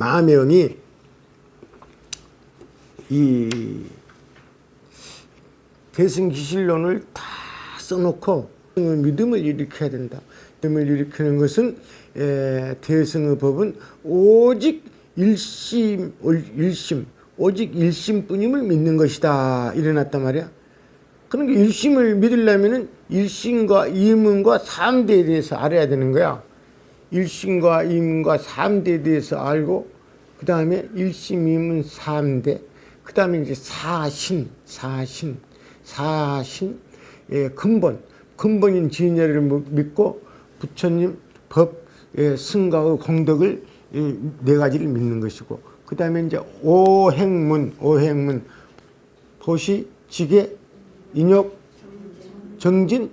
마명이 이 대승기실론을 다 써놓고 믿음을 일으켜야 된다. 믿음을 일으키는 것은 대승의 법은 오직 일심, 오직 일심뿐임을 믿는 것이다. 이래놨단 말이야. 그러니까 일심을 믿으려면은 일심과 이문과 3대에 대해서 알아야 되는 거야. 일심과 이문과 3대에 대해서 알고, 그 다음에 일심, 이문, 3대, 그 다음에 이제 사신, 근본인 진리를 믿고 부처님 법, 승가의 공덕을 네 가지를 믿는 것이고, 그 다음에 이제 오행문, 보시, 지계, 인욕, 정진,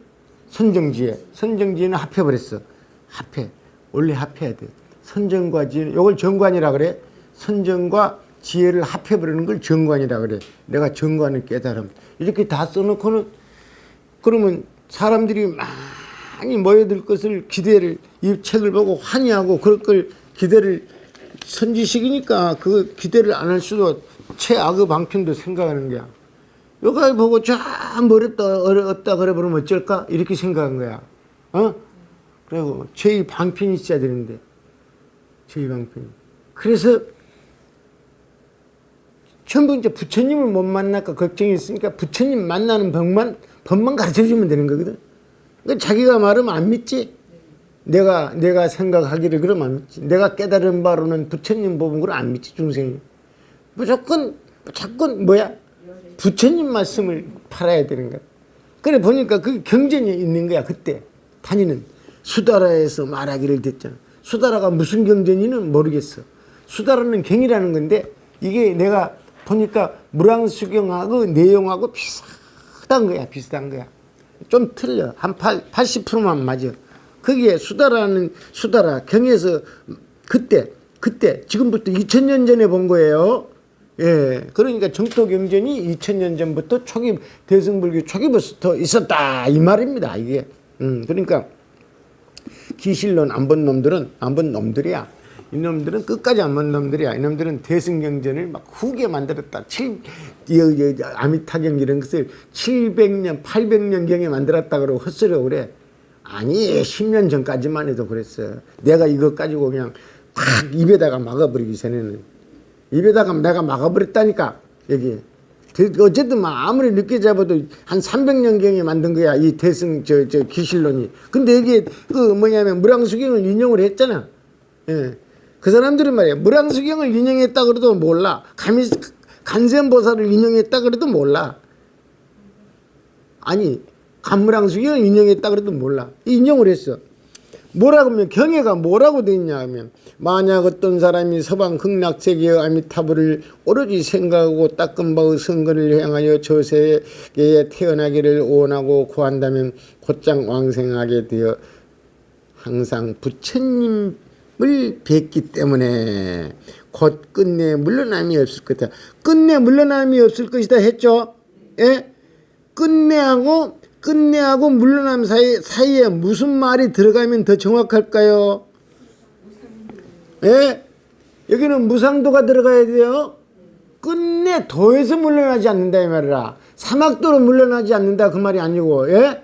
선정지혜는 합해버렸어. 원래 합해야 돼. 선정과 지혜, 이걸 정관이라 그래. 선정과 지혜를 합해버리는 걸 정관이라 그래. 내가 정관을 깨달음. 이렇게 다 써놓고는, 그러면 사람들이 많이 모여들 것을 기대를, 이 책을 보고 환희하고 그럴 걸 기대를, 선지식이니까 그 기대를 안 할 수도, 최악의 방편도 생각하는 거야. 요가 보고 참 어렵다 그래 버리면 어쩔까? 이렇게 생각한 거야. 그리고 죄의 방편이 있어야 되는데, 죄의 방편이. 그래서 전부 이제 부처님을 못 만날까 걱정이 있으니까 부처님 만나는 법만 가르쳐 주면 되는 거거든. 그러니까 자기가 말하면 안 믿지. 내가 생각하기를 그러면 안 믿지. 내가 깨달은 바로는 부처님 법은 그럼 안 믿지, 중생이. 무조건 뭐야? 부처님 말씀을 팔아야 되는 거야. 그래 보니까 그 경전이 있는 거야. 그때 다니는 수다라에서 말하기를 됐잖아. 수다라가 무슨 경전이는 모르겠어. 수다라는 경이라는 건데, 이게 내가 보니까 무량수경하고 내용하고 비슷한 거야. 좀 틀려. 한 80%만 맞아. 거기에 수다라 경에서 그때 지금부터 2000년 전에 본 거예요. 그러니까 정토경전이 2000년 전부터 대승불교 초기부터 있었다 이 말입니다. 이게 그러니까 기실론 안 본 놈들이야. 이놈들은 끝까지 안 본 놈들이야. 이놈들은 대승경전을 막 후게 만들었다. 아미타경 이런 것을 700년, 800년경에 만들었다 그러고 헛소리하고 그래. 아니, 10년 전까지만 해도 그랬어. 내가 이것 가지고 그냥 확 입에다가 막아버리기 전에는. 입에다가 내가 막아버렸다니까, 여기. 어쨌든 아무리 늦게 잡아도 한 300년경에 만든 거야, 이 대승, 기실론이. 근데 여기에 무량수경을 인용을 했잖아. 그 사람들은 말이야, 무량수경을 인용했다 그래도 몰라. 간센보살을 인용했다 그래도 몰라. 아니, 간무량수경을 인용했다 그래도 몰라. 인용을 했어. 뭐라고 하면, 경애가 뭐라고 돼 있냐 하면, 만약 어떤 사람이 서방 극락세계의 아미타불을 오로지 생각하고 닦은 바의 성근을 향하여 저 세계에 태어나기를 원하고 구한다면 곧장 왕생하게 되어 항상 부처님을 뵙기 때문에 곧 끝내 물러남이 없을 것이다. 끝내 물러남이 없을 것이다 했죠? 예? 끝내하고 물러남 사이에 무슨 말이 들어가면 더 정확할까요? 예? 여기는 무상도가 들어가야 돼요. 끝내 도에서 물러나지 않는다 이 말이라. 사막도로 물러나지 않는다 그 말이 아니고, 예?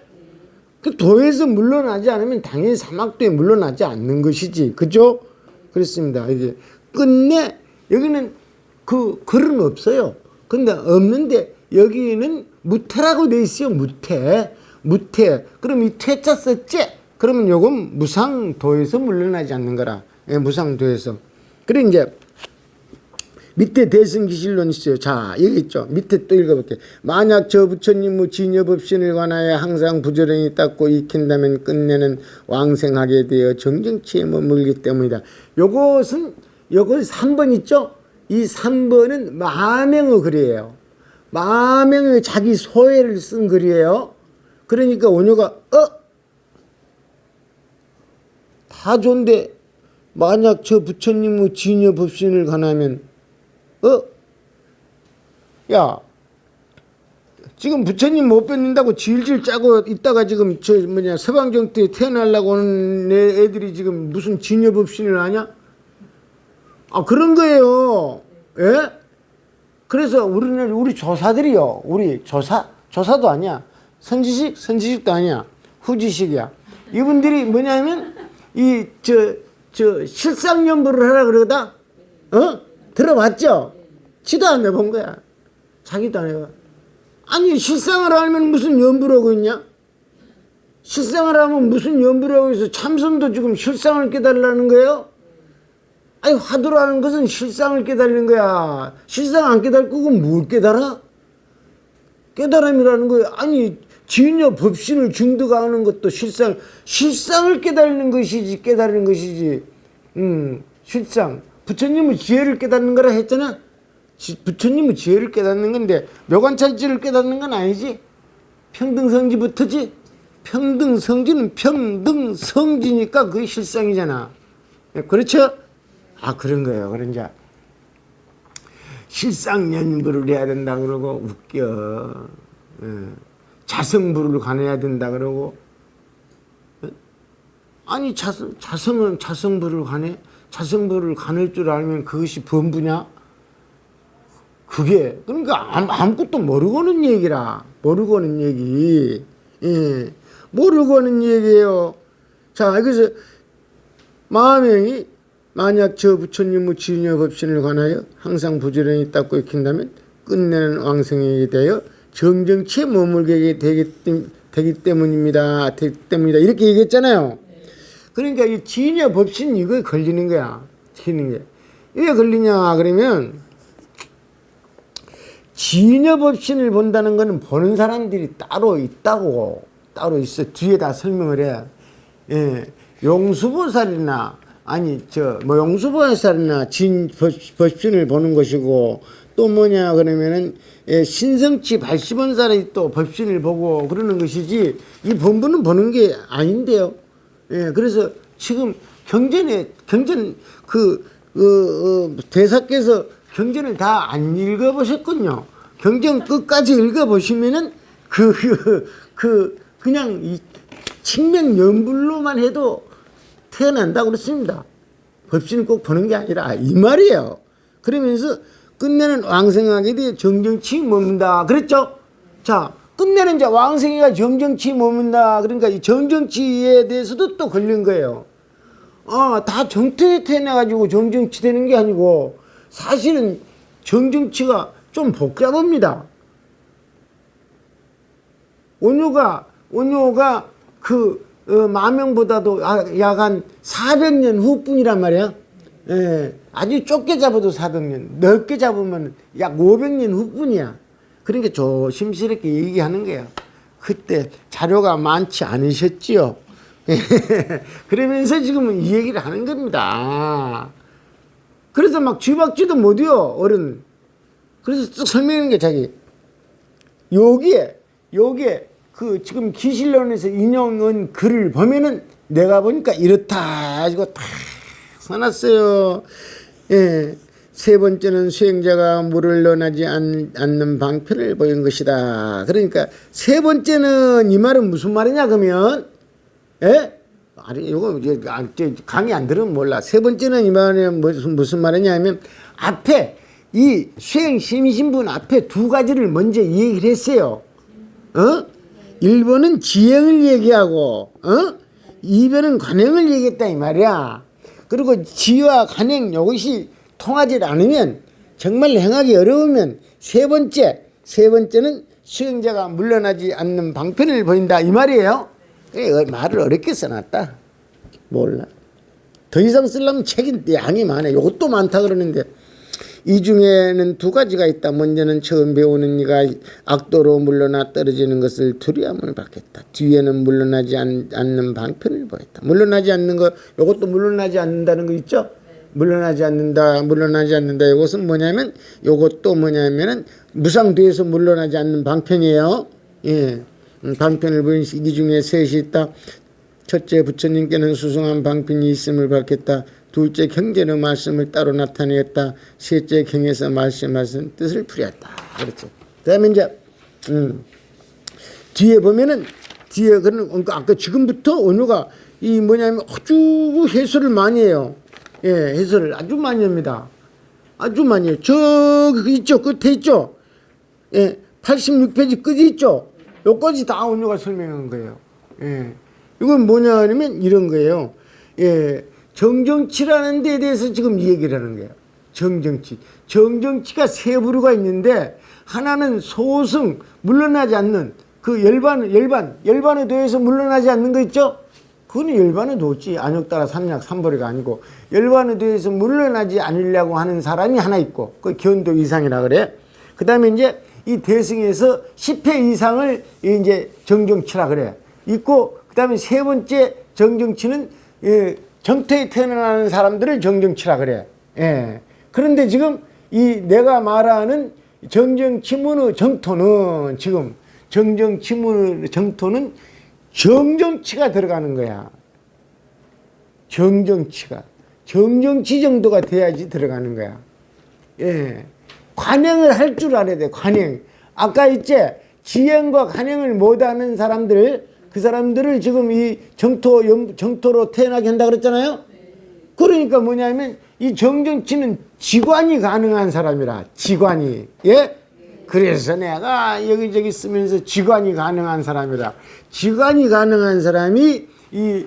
그 도에서 물러나지 않으면 당연히 사막도에 물러나지 않는 것이지, 그죠? 그렇습니다. 이게 끝내 여기는 그 글은 없어요. 근데 없는데 여기는 무태라고 돼 있어요. 무태. 그럼 이 퇴자 썼지? 그러면 요건 무상도에서 물러나지 않는 거라. 예, 무상도에서. 그래 이제 밑에 대승기실론 있어요. 자, 여기 있죠. 밑에 또 읽어볼게요. 만약 저 부처님의 진여법신을 관하여 항상 부지런히 닦고 익힌다면 끝내는 왕생하게 되어 정정치에 머물기 때문이다. 요것은 3번 있죠? 이 3번은 마명의 글이에요. 마명의 자기 소회를 쓴 글이에요. 그러니까 원효가 다 좋은데 만약 저 부처님의 진여법신을 관하면 야, 지금 부처님 못 뵙는다고 질질 짜고 있다가 지금 서방정토에 태어나려고 하는 애들이 지금 무슨 진여법신을 하냐? 아, 그런 거예요. 예? 그래서 우리 조사들이요. 우리 조사도 아니야. 선지식도 아니야. 후지식이야. 이분들이 뭐냐면, 실상 연구를 하라 그러거든? 들어봤죠? 지도 안 해본 거야. 자기도 안 해봐. 아니, 실상을 알면 무슨 연구를 하고 있냐? 실상을 하면 무슨 연구를 하고 있어? 참선도 지금 실상을 깨달으라는 거예요? 아니, 화두라는 것은 실상을 깨달는 거야. 실상 안 깨달고 그건 뭘 깨달아? 깨달음이라는 거야. 아니, 진여 법신을 중득하는 것도 실상을 깨달는 것이지, 깨달는 것이지. 실상. 부처님은 지혜를 깨닫는 거라 했잖아. 부처님은 지혜를 깨닫는 건데, 묘관찰지를 깨닫는 건 아니지. 평등성지부터지. 평등성지는 평등성지니까 그게 실상이잖아. 그렇죠? 아, 그런 거예요. 그러니까 실상연부를 해야 된다 그러고 웃겨. 자성부를 관해야 된다 그러고. 아니, 자성은 자성부를 관해? 자성부를 가눌 줄 알면 그것이 범부냐? 그게 그러니까 아무것도 모르고 하는 얘기라. 모르고 하는 얘기. 예. 모르고 하는 얘기예요. 자, 그래서 마음이 만약 저 부처님의 진여 법신을 관하여 항상 부지런히 닦고 익힌다면 끝내는 왕성에게 되어 정정치에 머물게 되기 때문입니다. 이렇게 얘기했잖아요. 그러니까 이 진여 법신 이거에 걸리는 거야. 걸리는 게. 왜 걸리냐 그러면 진여 법신을 본다는 거는 보는 사람들이 따로 있다고. 따로 있어. 뒤에 다 설명을 해. 예. 용수보살이나 용수보살이나 진 법신을 보는 것이고, 또 뭐냐 그러면은 신성치 80원살이 또 법신을 보고 그러는 것이지, 이 본부는 보는 게 아닌데요. 예, 그래서 지금 경전 대사께서 경전을 다 안 읽어보셨군요. 경전 끝까지 읽어보시면은 그냥 이 칭명 연불로만 해도 태어난다고 그랬습니다. 법신을 꼭 보는 게 아니라 이 말이에요. 그러면서 끝내는 왕성하게 되어 정정치 머문다 그랬죠. 자, 끝내는 자 왕성이가 정정치 머문다. 그러니까 이 정정치에 대해서도 또 걸린 거예요. 다 정토에 태어나가지고 정정치 되는 게 아니고, 사실은 정정치가 좀 복잡합니다. 원효가 마명보다도 약 한 400년 후뿐이란 말이야. 예, 아주 좁게 잡아도 400년, 넓게 잡으면 약 500년 후뿐이야. 그러니까 조심스럽게 얘기하는 거야. 그때 자료가 많지 않으셨지요. 그러면서 지금은 이 얘기를 하는 겁니다. 그래서 막 쥐박쥐도 못해요, 어른. 그래서 쭉 설명하는 게 자기. 여기에 지금 기실론에서 인용한 글을 보면은 내가 보니까 이렇다 가지고 다 써놨어요. 예. 세 번째는 수행자가 물을 논하지 않는 방편을 보인 것이다. 그러니까 세 번째는 이 말은 무슨 말이냐 그러면, 예? 아니, 이거 강의 안 들으면 몰라. 세 번째는 이 말은 무슨 말이냐 하면, 앞에 이 수행 심신분 앞에 두 가지를 먼저 얘기를 했어요. 1번은 지행을 얘기하고, 2번은 관행을 얘기했다 이 말이야. 그리고 지와 관행 이것이 통하지 않으면, 정말 행하기 어려우면 세 번째는 수행자가 물러나지 않는 방편을 보인다 이 말이에요. 말을 어렵게 써놨다. 몰라. 더 이상 쓰려면 책이 양이 많아. 이것도 많다 그러는데, 이 중에는 두 가지가 있다. 먼저는 처음 배우는 이가 악도로 물러나 떨어지는 것을 두려움을 받겠다. 뒤에는 물러나지 않는 방편을 보였다. 물러나지 않는 거, 이것도 물러나지 않는다는 거 있죠? 물러나지 않는다. 이것은 뭐냐면, 이것도 뭐냐면은 무상돼서 물러나지 않는 방편이에요. 예. 방편을 보인 이 중에 셋이 있다. 첫째, 부처님께는 수승한 방편이 있음을 밝혔다. 둘째, 경전의 말씀을 따로 나타내었다. 셋째, 경에서 말씀하신 뜻을 풀이했다. 그렇죠. 그 다음에 이제, 뒤에 보면은, 그러니까 아까 지금부터 원효가 아주 해설을 많이 해요. 예, 해설을 아주 많이 합니다. 아주 많이 해요. 있죠. 끝에 있죠. 예, 86페이지 끝에 있죠. 요까지 다 원료가 설명한 거예요. 예. 이건 뭐냐 하면 이런 거예요. 예. 정정치라는 데에 대해서 지금 이 얘기를 하는 거예요. 정정치. 정정치가 세 부류가 있는데, 하나는 소승, 물러나지 않는, 그 열반에 대해서 물러나지 않는 거 있죠? 그건 열반에 뒀지. 안욕따라 삼약 삼보리가 아니고, 열반에 대해서 물러나지 않으려고 하는 사람이 하나 있고, 그 견도 이상이라 그래. 그 다음에 이제 이 대승에서 10회 이상을 이제 정정치라 그래. 있고, 그 다음에 세 번째 정정치는, 예, 정토에 태어나는 사람들을 정정치라 그래. 예. 그런데 지금 이 내가 말하는 정정치문의 정토는 지금 정정치문의 정토는 정정치가 들어가는 거야. 정정치가. 정정치 정도가 돼야지 들어가는 거야. 예. 관행을 할 줄 알아야 돼. 관행. 아까 있지? 지행과 관행을 못하는 사람들, 그 사람들을 지금 이 정토로 태어나게 한다 그랬잖아요. 그러니까 뭐냐면 이 정정치는 지관이 가능한 사람이라. 지관이. 예? 그래서 내가 여기저기 쓰면서 지관이 가능한 사람이라. 지관이 가능한 사람이 이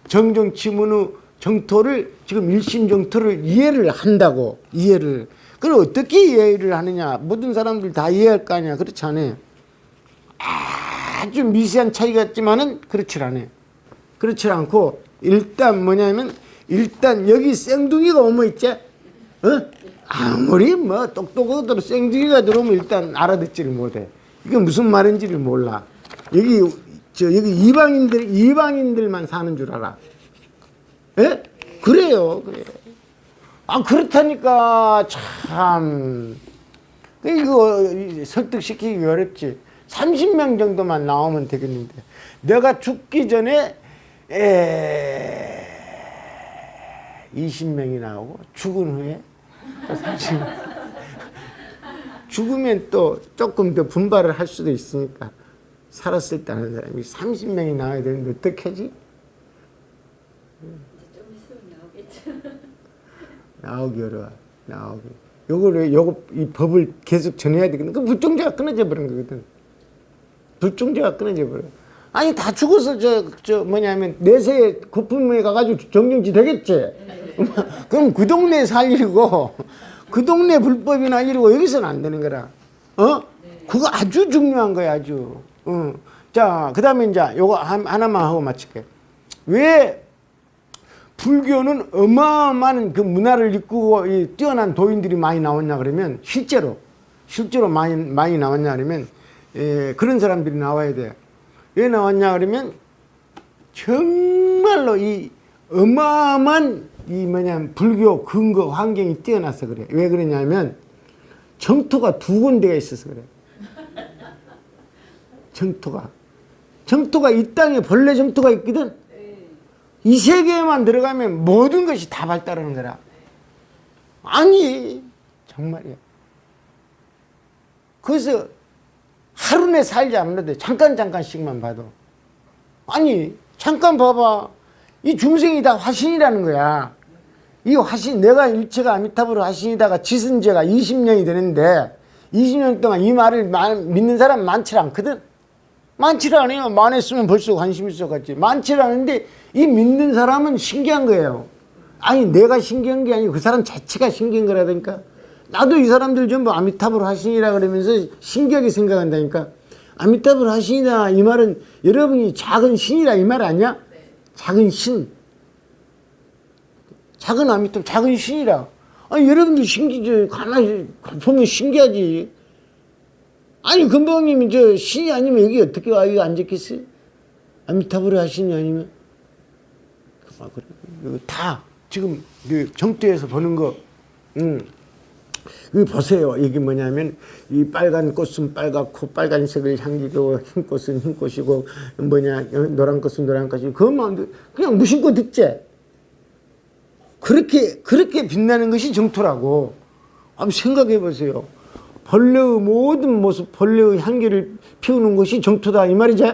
정정치문의 정토를 지금 일심정토를 이해를 한다고. 이해를. 그럼 어떻게 이해를 하느냐? 모든 사람들 다 이해할 거 아니야. 그렇지 않아요. 아주 미세한 차이 같지만은 그렇지 않아요. 그렇지 않고 일단 뭐냐면 일단 여기 생둥이가 오면 있지? 아무리 뭐 똑똑하더라도 생둥이가 들어오면 일단 알아듣지를 못해. 이게 무슨 말인지를 몰라. 여기 이방인들만 사는 줄 알아. 예? 그래요. 그래. 아 그렇다니까 참 이거 설득시키기 어렵지. 30명 정도만 나오면 되겠는데 내가 죽기 전에 20명이 나오고 죽은 후에 30명 죽으면 또 조금 더 분발을 할 수도 있으니까 살았을 때 하는 사람이 30명이 나와야 되는데 어떻게 하지? 좀 있으면 나오겠죠. 나오기 어려워. 이 법을 계속 전해야 되거든. 그 불종자가 끊어져 버린 거거든. 불종자가 끊어져 버려. 아니 다 죽어서 뭐냐면 내세에 거품에 가가지고 정정치 되겠지. 그럼 그 동네 살 일이고 그 동네 불법이 날 일이고 여기서는 안 되는 거라. 그거 아주 중요한 거야 아주. 자 그다음에 이제 요거 하나만 하고 마칠게. 왜 불교는 어마어마한 그 문화를 이끌고 뛰어난 도인들이 많이 나왔냐 그러면 실제로 많이 나왔냐 그러면 그런 사람들이 나와야 돼. 왜 나왔냐 그러면 정말로 이 어마어마한 불교 근거 환경이 뛰어나서 그래. 왜 그러냐면 정토가 두 군데가 있어서 그래. 정토가 이 땅에 본래 정토가 있거든. 이 세계에만 들어가면 모든 것이 다 발달하는 거라. 아니 정말이야. 그래서 하루내 살지 않는데 잠깐씩만 봐도 아니 잠깐 봐봐. 이 중생이 다 화신이라는 거야. 이 화신 내가 일체가 아미타불 화신이다가 지선제가 20년이 되는데 20년 동안 이 말을 믿는 사람 많지 않거든. 많지 않아요. 많았으면 벌써 관심 있어갔지. 많지 않은데 이 믿는 사람은 신기한 거예요. 아니 내가 신기한 게 아니고 그 사람 자체가 신기한 거라니까. 나도 이 사람들 전부 아미타불 화신이라 그러면서 신기하게 생각한다니까. 아미타불 화신이다 이 말은 여러분이 작은 신이라 이 말 아니야? 작은 신. 작은 아미타불 작은 신이라. 아니 여러분들 신기지. 가만히 보면 신기하지. 아니 금방님이 저 신이 아니면 여기 어떻게 와 여기 앉았겠어요? 아미타불 화신이 아니면 다 지금 정토에서 보는 거 여기 보세요. 이게 뭐냐면 이 빨간 꽃은 빨갛고 빨간색을 향기고 흰 꽃은 흰 꽃이고 노란 꽃은 노란 꽃이고 그것만 그냥 무심코 듣지. 그렇게 빛나는 것이 정토라고. 한번 생각해 보세요. 벌레의 모든 모습, 벌레의 향기를 피우는 것이 정토다 이 말이지.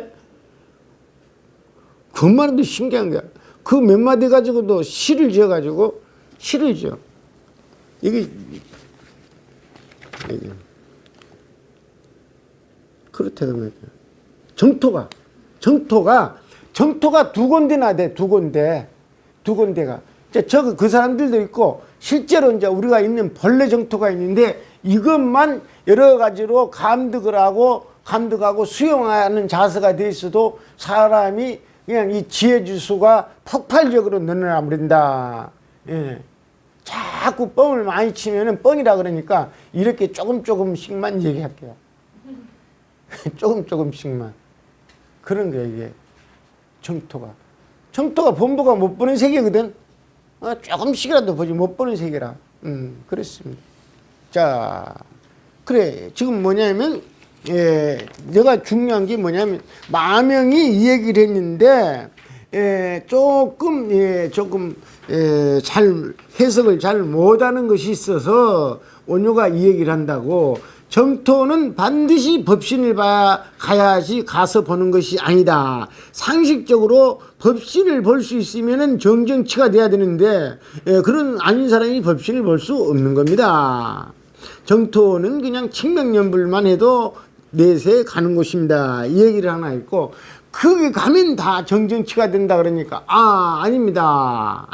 그것만 해도 신기한 거야. 그 몇 마디 가지고도 시를 지어가지고 싫어져. 이게 그렇다고 말이야. 정토가 두 군데나 돼. 두 군데가. 그 사람들도 있고 실제로 이제 우리가 있는 벌레 정토가 있는데 이것만 여러 가지로 감독하고 수용하는 자세가 돼 있어도 사람이 그냥 이 지혜 지수가 폭발적으로 늘어나 버린다. 예. 자꾸 뻥을 많이 치면은 뻥이라 그러니까 이렇게 조금씩만 얘기할게요. 조금씩만. 그런 거예요, 이게. 정토가 본부가 못 보는 세계거든. 조금씩이라도 보지 못 보는 세계라. 그렇습니다. 자, 그래. 지금 뭐냐면, 내가 중요한 게 뭐냐면, 마명이 이 얘기를 했는데, 조금 잘 해석을 잘 못하는 것이 있어서 원효가 이 얘기를 한다고. 정토는 반드시 법신을 가야지 가서 보는 것이 아니다. 상식적으로 법신을 볼 수 있으면은 정정치가 돼야 되는데 그런 아닌 사람이 법신을 볼 수 없는 겁니다. 정토는 그냥 칭명연불만 해도 내세에 가는 곳입니다. 이 얘기를 하나 있고 거기 가면 다 정정치가 된다 그러니까 아닙니다.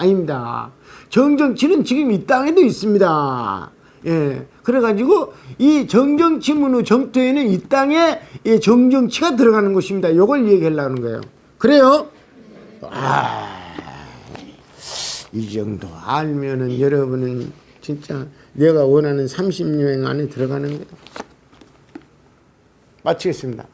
정정치는 지금 이 땅에도 있습니다. 예. 그래가지고 이 정정치문의 정토에는 이 땅에 정정치가 들어가는 것입니다. 요걸 얘기하려는 거예요. 그래요? 이 정도 알면은 여러분은 진짜 내가 원하는 30여행 안에 들어가는 거다. 마치겠습니다.